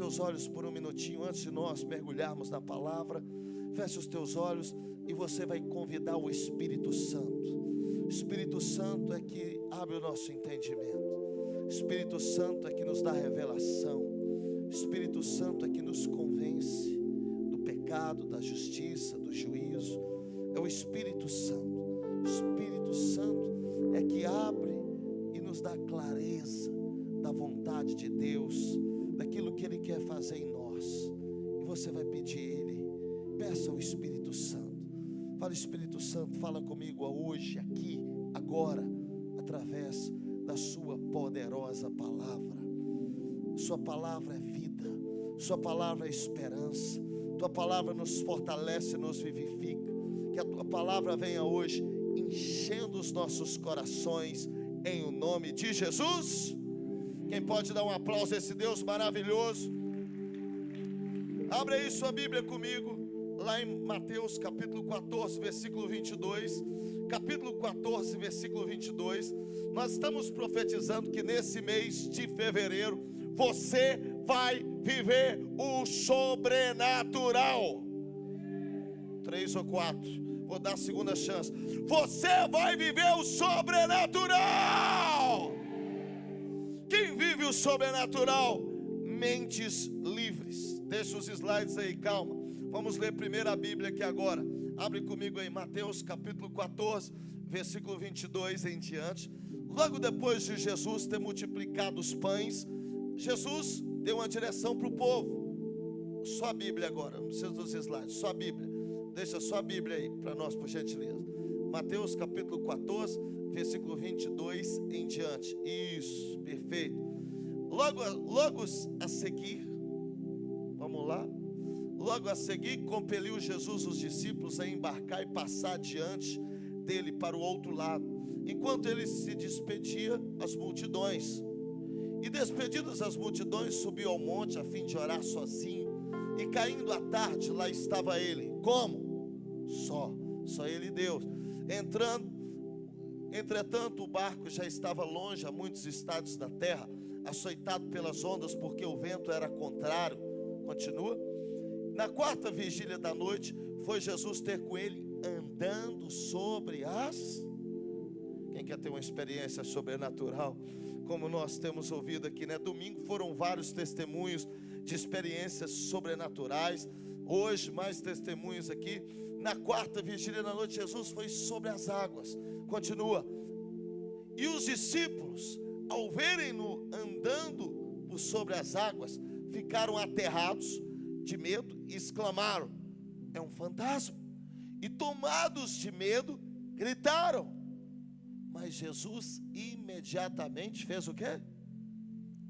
teus olhos por um minutinho antes de nós mergulharmos na palavra. Feche os teus olhos e você vai convidar o Espírito Santo. O Espírito Santo é que abre o nosso entendimento. O Espírito Santo é que nos dá revelação. O Espírito Santo é que nos convence do pecado, da justiça, do juízo. É o Espírito Santo. O Espírito Santo é que abre e nos dá clareza da vontade de Deus, daquilo que Ele quer fazer em nós. E você vai pedir Ele. Peça ao Espírito Santo. Fala, Espírito Santo, fala comigo hoje, aqui, agora, através da sua poderosa palavra. Sua palavra é vida, sua palavra é esperança. Tua palavra nos fortalece, nos vivifica. Que a tua palavra venha hoje enchendo os nossos corações, em o nome de Jesus. Quem pode dar um aplauso a esse Deus maravilhoso? Abre aí sua Bíblia comigo, lá em Mateus capítulo 14, versículo 22. Capítulo 14, versículo 22. Nós estamos profetizando que nesse mês de fevereiro você vai viver o sobrenatural. 3 ou 4. Vou dar a segunda chance. Você vai viver o sobrenatural. Quem vive o sobrenatural? Mentes livres. Deixa os slides aí, calma. Vamos ler primeiro a Bíblia aqui agora. Abre comigo aí, Mateus capítulo 14, versículo 22 em diante. Logo depois de Jesus ter multiplicado os pães, Jesus deu uma direção para o povo. Só a Bíblia agora, não precisa dos slides, só a Bíblia. Deixa só a Bíblia aí para nós, por gentileza. Mateus capítulo 14, versículo 22 em diante. Isso, perfeito. Logo a seguir, vamos lá. Logo a seguir, compeliu Jesus os discípulos a embarcar e passar diante dele para o outro lado, enquanto ele se despedia às multidões. E despedidas as multidões, subiu ao monte a fim de orar sozinho. E caindo a tarde, lá estava ele. Como? Só ele e Deus. Entretanto, o barco já estava longe, a muitos estados da terra, açoitado pelas ondas, porque o vento era contrário. Continua. Na quarta vigília da noite, foi Jesus ter com ele, andando sobre as... Quem quer ter uma experiência sobrenatural, como nós temos ouvido aqui, né? Domingo foram vários testemunhos de experiências sobrenaturais. Hoje, mais testemunhos aqui. Na quarta vigília da noite, Jesus foi sobre as águas. Continua. E os discípulos, ao verem-no andando por sobre as águas, ficaram aterrados de medo e exclamaram: é um fantasma. E tomados de medo, gritaram. Mas Jesus imediatamente fez o quê?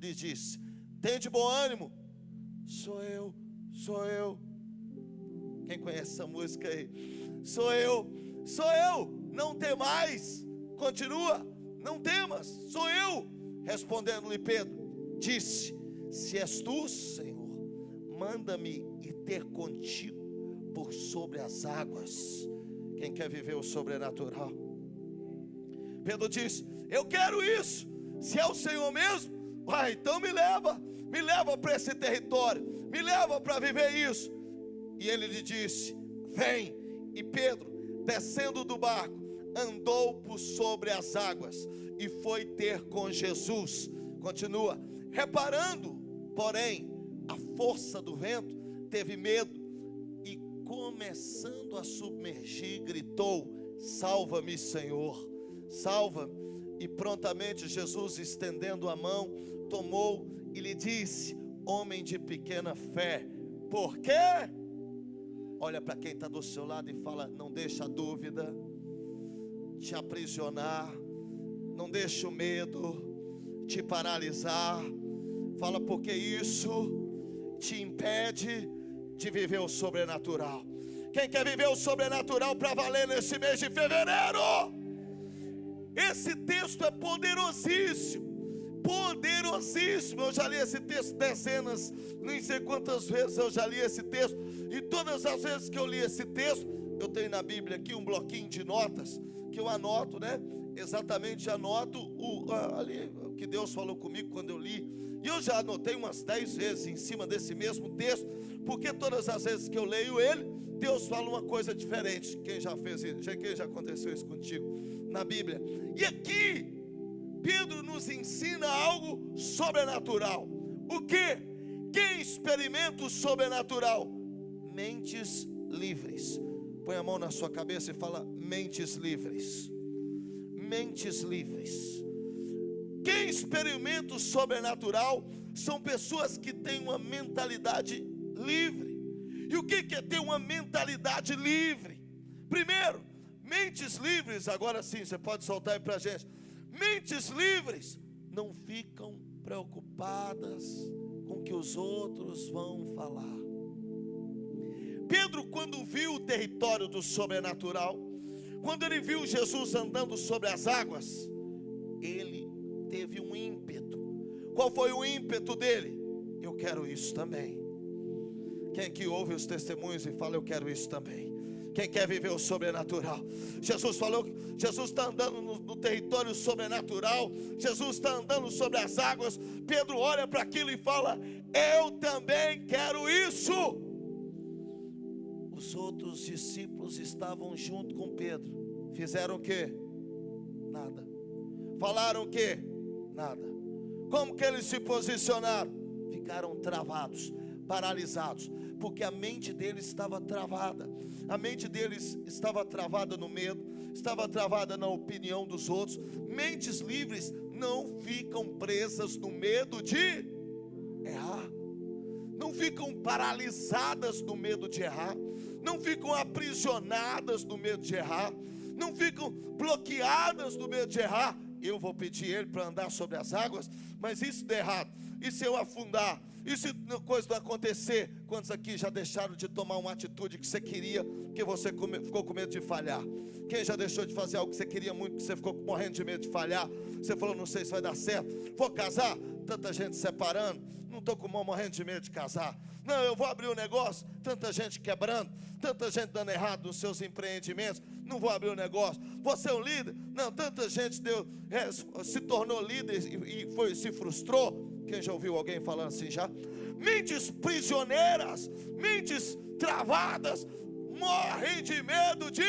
Lhes disse: tende bom ânimo, sou eu. Quem conhece essa música aí? Sou eu, não temais. Continua, não temas, sou eu. Respondendo-lhe Pedro, disse: se és tu, Senhor, manda-me ir ter contigo por sobre as águas. Quem quer viver o sobrenatural? Pedro disse: eu quero isso. Se é o Senhor mesmo, vai, então me leva para esse território, me leva para viver isso. E ele lhe disse: vem. E Pedro, descendo do barco, andou por sobre as águas e foi ter com Jesus. Continua. Reparando, porém, a força do vento, teve medo e, começando a submergir, gritou: salva-me, Senhor, salva-me. E prontamente Jesus, estendendo a mão, tomou e lhe disse: homem de pequena fé, por quê? Olha para quem está do seu lado e fala: não deixa a dúvida te aprisionar, não deixa o medo te paralisar. Fala: porque isso te impede de viver o sobrenatural. Quem quer viver o sobrenatural para valer nesse mês de fevereiro? Esse texto é poderosíssimo. Eu já li esse texto dezenas, nem sei quantas vezes eu já li esse texto. E todas as vezes que eu li esse texto, eu tenho na Bíblia aqui um bloquinho de notas, que eu anoto, né? Exatamente anoto ali o que Deus falou comigo quando eu li. E eu já anotei umas 10 vezes em cima desse mesmo texto, porque todas as vezes que eu leio ele, Deus fala uma coisa diferente. Quem já fez isso? Quem já aconteceu isso contigo na Bíblia? E aqui Pedro nos ensina algo sobrenatural. O que? Quem experimenta o sobrenatural? Mentes livres. Põe a mão na sua cabeça e fala: mentes livres. Mentes livres. Quem experimenta o sobrenatural são pessoas que têm uma mentalidade livre. E o que é ter uma mentalidade livre? Primeiro, mentes livres. Agora sim, você pode soltar aí para a gente. Mentes livres não ficam preocupadas com o que os outros vão falar. Pedro, quando viu o território do sobrenatural, quando ele viu Jesus andando sobre as águas, ele teve um ímpeto. Qual foi o ímpeto dele? Eu quero isso também. Quem que ouve os testemunhos e fala: eu quero isso também? Quem quer viver o sobrenatural? Jesus falou, Jesus está andando no território sobrenatural, Jesus está andando sobre as águas. Pedro olha para aquilo e fala: eu também quero isso. Os outros discípulos estavam junto com Pedro. Fizeram o quê? Nada. Falaram o quê? Nada. Como que eles se posicionaram? Ficaram travados, paralisados, porque a mente deles estava travada. A mente deles estava travada no medo, estava travada na opinião dos outros. Mentes livres não ficam presas no medo de errar, não ficam paralisadas no medo de errar, não ficam aprisionadas no medo de errar, não ficam bloqueadas no medo de errar. Eu vou pedir ele para andar sobre as águas, mas isso der errado, e se eu afundar, e se coisa não acontecer? Quantos aqui já deixaram de tomar uma atitude que você queria, porque você ficou com medo de falhar? Quem já deixou de fazer algo que você queria muito, que você ficou morrendo de medo de falhar? Você falou: não sei se vai dar certo. Vou casar? Tanta gente separando, não estou morrendo de medo de casar. Não, eu vou abrir um negócio, tanta gente quebrando, tanta gente dando errado nos seus empreendimentos, não vou abrir um negócio. Você é um líder? Não, tanta gente se tornou líder e se frustrou. Quem já ouviu alguém falando assim já? Mentes prisioneiras, mentes travadas, morrem de medo de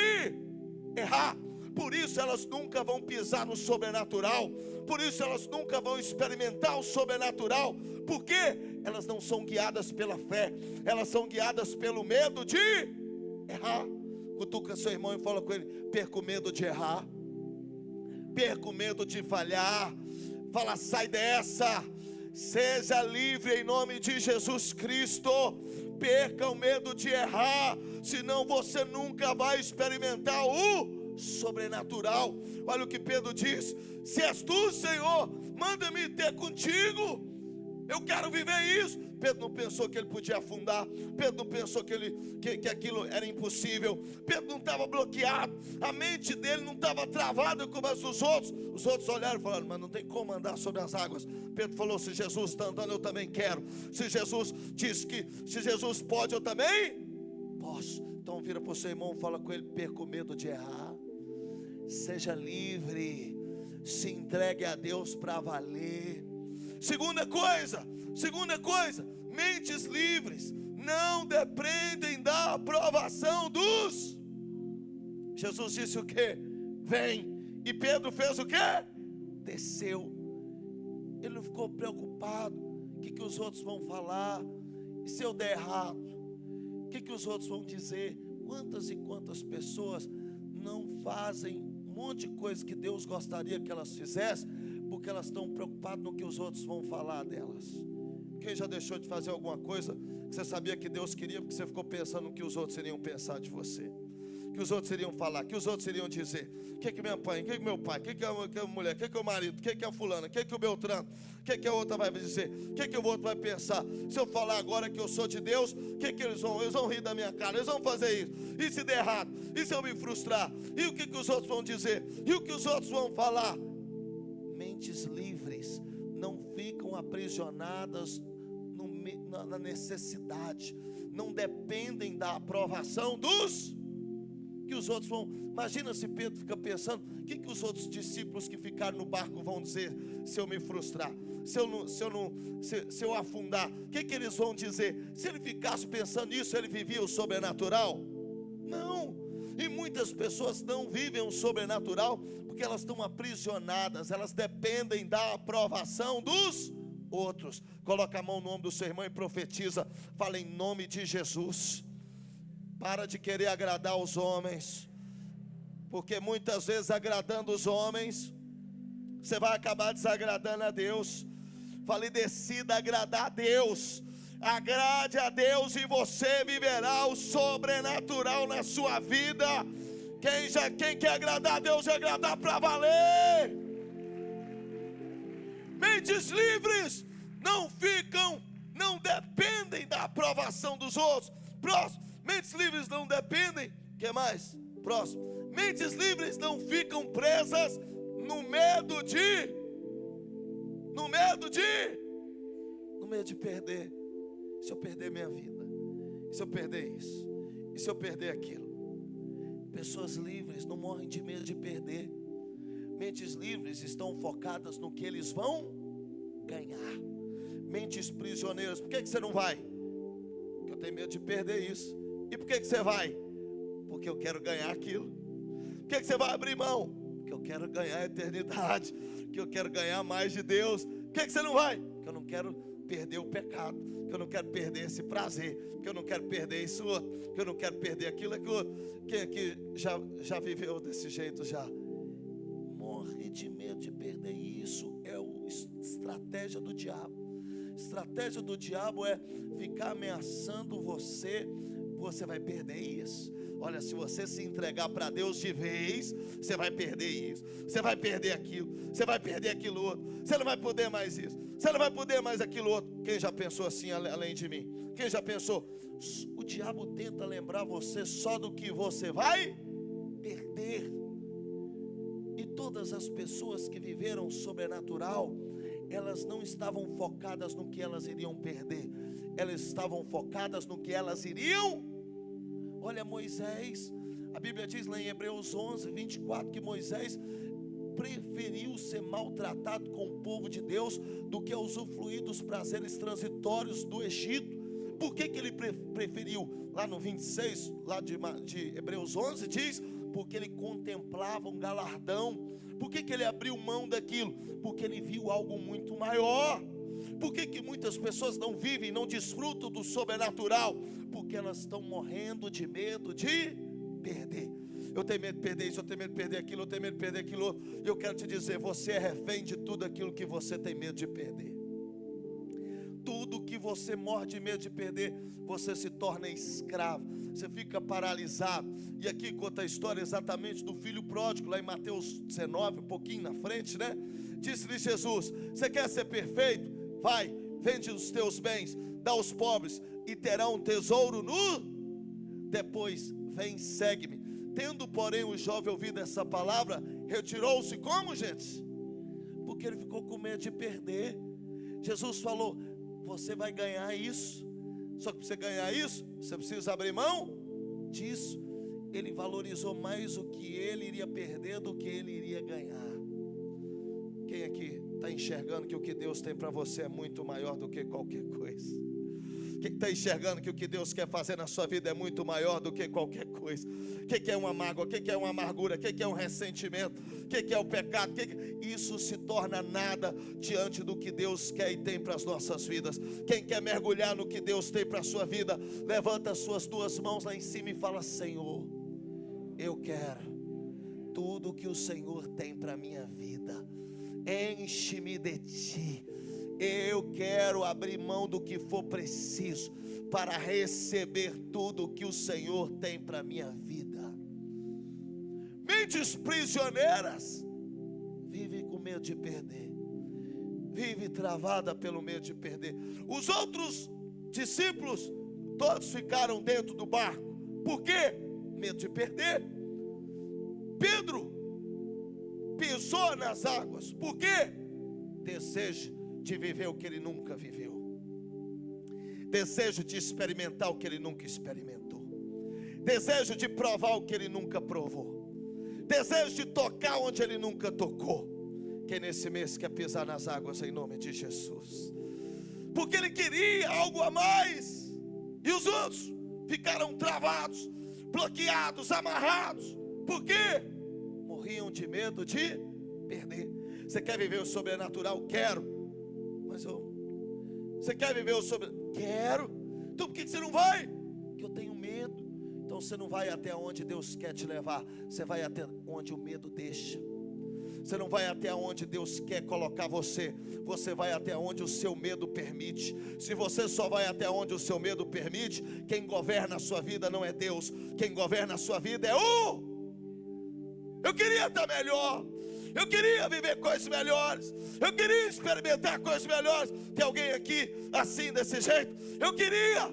errar. Por isso elas nunca vão pisar no sobrenatural. Por isso elas nunca vão experimentar o sobrenatural. Porque elas não são guiadas pela fé, elas são guiadas pelo medo de errar. Cutuca seu irmão e fala com ele: perca o medo de errar, perca o medo de falhar. Fala: sai dessa. Seja livre em nome de Jesus Cristo. Perca o medo de errar, senão você nunca vai experimentar o sobrenatural. Olha o que Pedro diz: se és tu, Senhor, manda-me ter contigo. Eu quero viver isso. Pedro não pensou que ele podia afundar. Pedro não pensou que aquilo era impossível. Pedro não estava bloqueado. A mente dele não estava travada como as dos outros. Os outros olharam e falaram: mas não tem como andar sobre as águas. Pedro falou: se Jesus está andando, eu também quero. Se Jesus diz que, se Jesus pode, eu também posso. Então vira para o seu irmão e fala com ele: perca o medo de errar. Seja livre. Se entregue a Deus para valer. Segunda coisa, mentes livres não dependem da aprovação dos. Jesus disse o quê? Vem. E Pedro fez o quê? Desceu. Ele não ficou preocupado: o que os outros vão falar? E se eu der errado? O que os outros vão dizer? Quantas e quantas pessoas não fazem um monte de coisa que Deus gostaria que elas fizessem, porque elas estão preocupadas no que os outros vão falar delas? Quem já deixou de fazer alguma coisa que você sabia que Deus queria, porque você ficou pensando no que os outros iriam pensar de você, que os outros iriam falar, que os outros iriam dizer? O que minha mãe, o que meu pai, o que a mulher, o que o marido, o que a fulana, o que o Beltrano, o que a outra vai dizer, o que o outro vai pensar? Se eu falar agora que eu sou de Deus, o que eles vão rir da minha cara, eles vão fazer isso. E se der errado? E se eu me frustrar? E o que os outros vão dizer? E o que os outros vão falar? Mentes livres não ficam aprisionadas na necessidade, não dependem da aprovação dos que os outros vão. Imagina se Pedro fica pensando: o que os outros discípulos que ficaram no barco vão dizer se eu me frustrar? se eu afundar? O que eles vão dizer? Se ele ficasse pensando nisso, ele vivia o sobrenatural? Não. E muitas pessoas não vivem o sobrenatural porque elas estão aprisionadas, elas dependem da aprovação dos outros. Coloca a mão no ombro do seu irmão e profetiza. Fala em nome de Jesus. Para de querer agradar os homens, porque muitas vezes agradando os homens, você vai acabar desagradando a Deus. Fale, decida agradar a Deus. Agrade a Deus e você viverá o sobrenatural na sua vida. Quem quer agradar a Deus, é agradar para valer. Mentes livres não dependem da aprovação dos outros. Próximo. Mentes livres não dependem. O que mais? Próximo. Mentes livres não ficam presas no medo de perder. Se eu perder minha vida, se eu perder isso, e se eu perder aquilo. Pessoas livres não morrem de medo de perder. Mentes livres estão focadas no que eles vão ganhar. Mentes prisioneiras, por que você não vai? Porque eu tenho medo de perder isso. E por que você vai? Porque eu quero ganhar aquilo. Por que você vai abrir mão? Porque eu quero ganhar a eternidade, que eu quero ganhar mais de Deus. Por que você não vai? Porque eu não quero perder o pecado, que eu não quero perder esse prazer, que eu não quero perder isso outro, que eu não quero perder aquilo outro. Quem aqui já viveu desse jeito já? Morre de medo de perder isso. É a estratégia do diabo. Estratégia do diabo é ficar ameaçando você. Você vai perder isso. Olha, se você se entregar para Deus de vez, você vai perder isso, você vai perder aquilo, você vai perder aquilo outro, você não vai poder mais isso, você não vai poder mais aquilo outro. Quem já pensou assim além de mim? Quem já pensou? O diabo tenta lembrar você só do que você vai perder. E todas as pessoas que viveram o sobrenatural, elas não estavam focadas no que elas iriam perder, elas estavam focadas no que elas iriam. Olha Moisés, a Bíblia diz lá em Hebreus 11, 24, que Moisés preferiu ser maltratado com o povo de Deus do que usufruir dos prazeres transitórios do Egito. Por que ele preferiu? Lá no 26, lá de Hebreus 11 diz, porque ele contemplava um galardão. Por que ele abriu mão daquilo? Porque ele viu algo muito maior. Por que muitas pessoas não vivem, não desfrutam do sobrenatural? Porque elas estão morrendo de medo de perder. Eu tenho medo de perder isso, eu tenho medo de perder aquilo, eu tenho medo de perder aquilo outro. Eu quero te dizer, você é refém de tudo aquilo que você tem medo de perder. Tudo que você morre de medo de perder, você se torna escravo, você fica paralisado. E aqui conta a história exatamente do filho pródigo, lá em Mateus 19, um pouquinho na frente, né? Disse-lhe Jesus, você quer ser perfeito? Vai, vende os teus bens, dá aos pobres, e terá um tesouro depois vem, segue-me. Tendo porém o jovem ouvido essa palavra, retirou-se. Como, gente? Porque ele ficou com medo de perder. Jesus falou, você vai ganhar isso, só que para você ganhar isso, você precisa abrir mão disso. Ele valorizou mais o que ele iria perder do que ele iria ganhar. Quem aqui está enxergando que o que Deus tem para você é muito maior do que qualquer coisa? Quem está enxergando que o que Deus quer fazer na sua vida é muito maior do que qualquer coisa? O que é uma mágoa? O que é uma amargura? O que é um ressentimento? O que é o pecado? Isso se torna nada diante do que Deus quer e tem para as nossas vidas. Quem quer mergulhar no que Deus tem para a sua vida, levanta as suas duas mãos lá em cima e fala, Senhor, eu quero tudo que o Senhor tem para a minha vida. Enche-me de ti. Eu quero abrir mão do que for preciso para receber tudo que o Senhor tem para a minha vida. Mentes prisioneiras vive com medo de perder, vive travada pelo medo de perder. Os outros discípulos todos ficaram dentro do barco. Por quê? Medo de perder. Pedro pisou nas águas. Por quê? Desejo de viver o que ele nunca viveu, desejo de experimentar o que ele nunca experimentou, desejo de provar o que ele nunca provou, desejo de tocar onde ele nunca tocou. Quem nesse mês quer pisar nas águas em nome de Jesus? Porque ele queria algo a mais, e os outros ficaram travados, bloqueados, amarrados. Por quê? Morriam de medo de perder. Você quer viver o sobrenatural? Quero. Mas você quer viver o sobrenatural? Quero. Então por que você não vai? Porque eu tenho medo. Então você não vai até onde Deus quer te levar, você vai até onde o medo deixa. Você não vai até onde Deus quer colocar você, você vai até onde o seu medo permite. Se você só vai até onde o seu medo permite, quem governa a sua vida não é Deus, quem governa a sua vida é o... Eu queria estar melhor, eu queria viver coisas melhores, eu queria experimentar coisas melhores. Tem alguém aqui assim, desse jeito? Eu queria.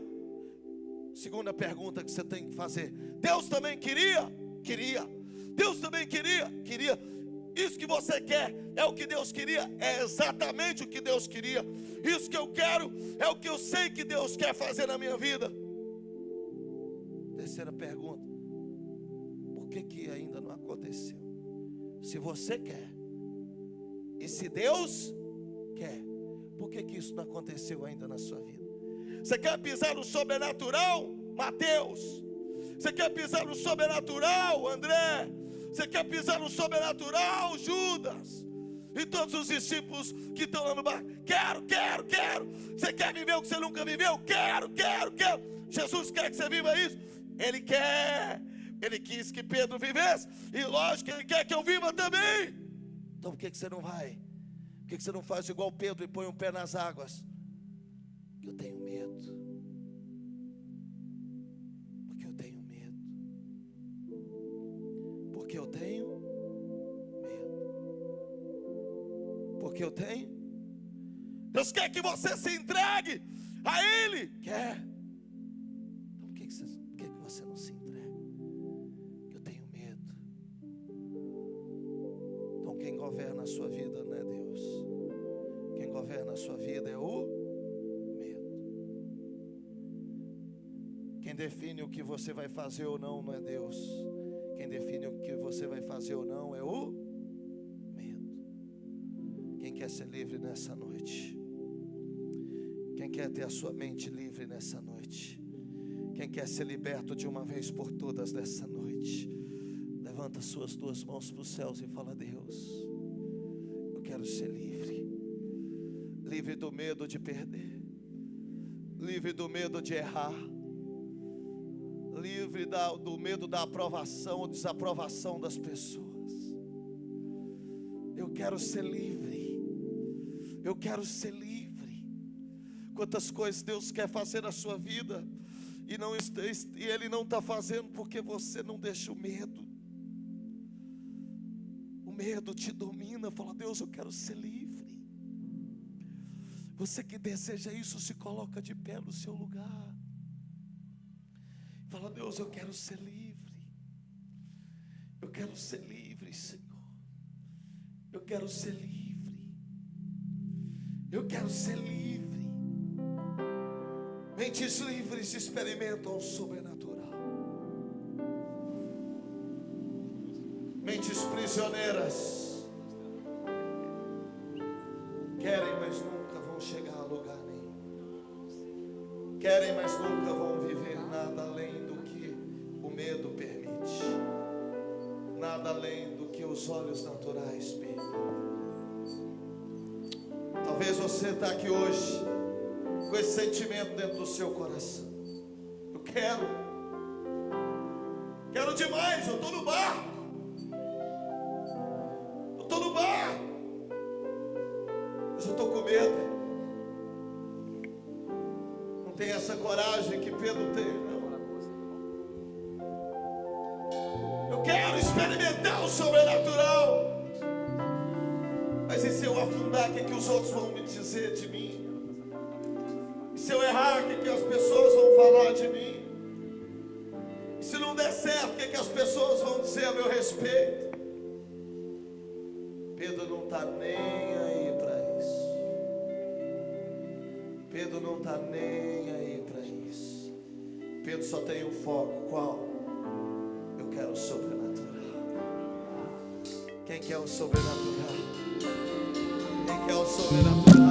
Segunda pergunta que você tem que fazer: Deus também queria? Queria. Deus também queria? Queria. Isso que você quer é o que Deus queria? É exatamente o que Deus queria. Isso que eu quero é o que eu sei que Deus quer fazer na minha vida. Terceira pergunta: por que ainda não aconteceu? Se você quer, e se Deus quer, por que isso não aconteceu ainda na sua vida? Você quer pisar no sobrenatural, Mateus? Você quer pisar no sobrenatural, André? Você quer pisar no sobrenatural, Judas? E todos os discípulos que estão lá no bar: quero. Você quer viver o que você nunca viveu? Quero. Jesus quer que você viva isso. Ele quer. Ele quis que Pedro vivesse, e lógico que Ele quer que eu viva também. Então por que você não vai? Por que você não faz igual Pedro e põe um pé nas águas? Porque eu tenho medo. Porque eu tenho medo. Porque eu tenho medo. Porque eu tenho. Deus quer que você se entregue a Ele. Quer. Então por que você não se entrega? Porque eu tenho medo. Então quem governa a sua vida não é Deus. Quem governa a sua vida é o medo. Quem define o que você vai fazer ou não é Deus. Quem define o que você vai fazer ou não é o medo. Quem quer ser livre nessa noite? Quem quer ter a sua mente livre nessa noite? Quem quer ser liberto de uma vez por todas nessa noite? Levanta suas duas mãos para os céus e fala: Deus, eu quero ser livre. Livre do medo de perder. Livre do medo de errar. Livre do medo da aprovação ou desaprovação das pessoas. Eu quero ser livre. Eu quero ser livre. Quantas coisas Deus quer fazer na sua vida e Ele não está fazendo porque você não deixa o medo. O medo te domina. Fala: Deus, eu quero ser livre. Você que deseja isso, se coloca de pé no seu lugar. Fala: Deus, eu quero ser livre. Eu quero ser livre, Senhor. Eu quero ser livre. Eu quero ser livre. Mentes livres experimentam o sobrenatural. Mentes prisioneiras querem, mas nunca vão chegar a lugar nenhum. Querem, mas nunca vão viver nada além do que o medo permite, nada além do que os olhos naturais permitem. Talvez você está aqui hoje com esse sentimento dentro do seu coração: eu quero demais, eu estou no barco, mas eu estou com medo. Não tem essa coragem que Pedro teve, não. Eu quero experimentar o sobrenatural, mas e se eu afundar, o que os outros vão me dizer de mim? Se eu errar, o que as pessoas vão falar de mim? E se não der certo, o que as pessoas vão dizer a meu respeito? Pedro não está nem aí para isso. Pedro não está nem aí para isso. Pedro só tem um foco: qual? Eu quero o sobrenatural. Quem quer o sobrenatural? Quem quer o sobrenatural?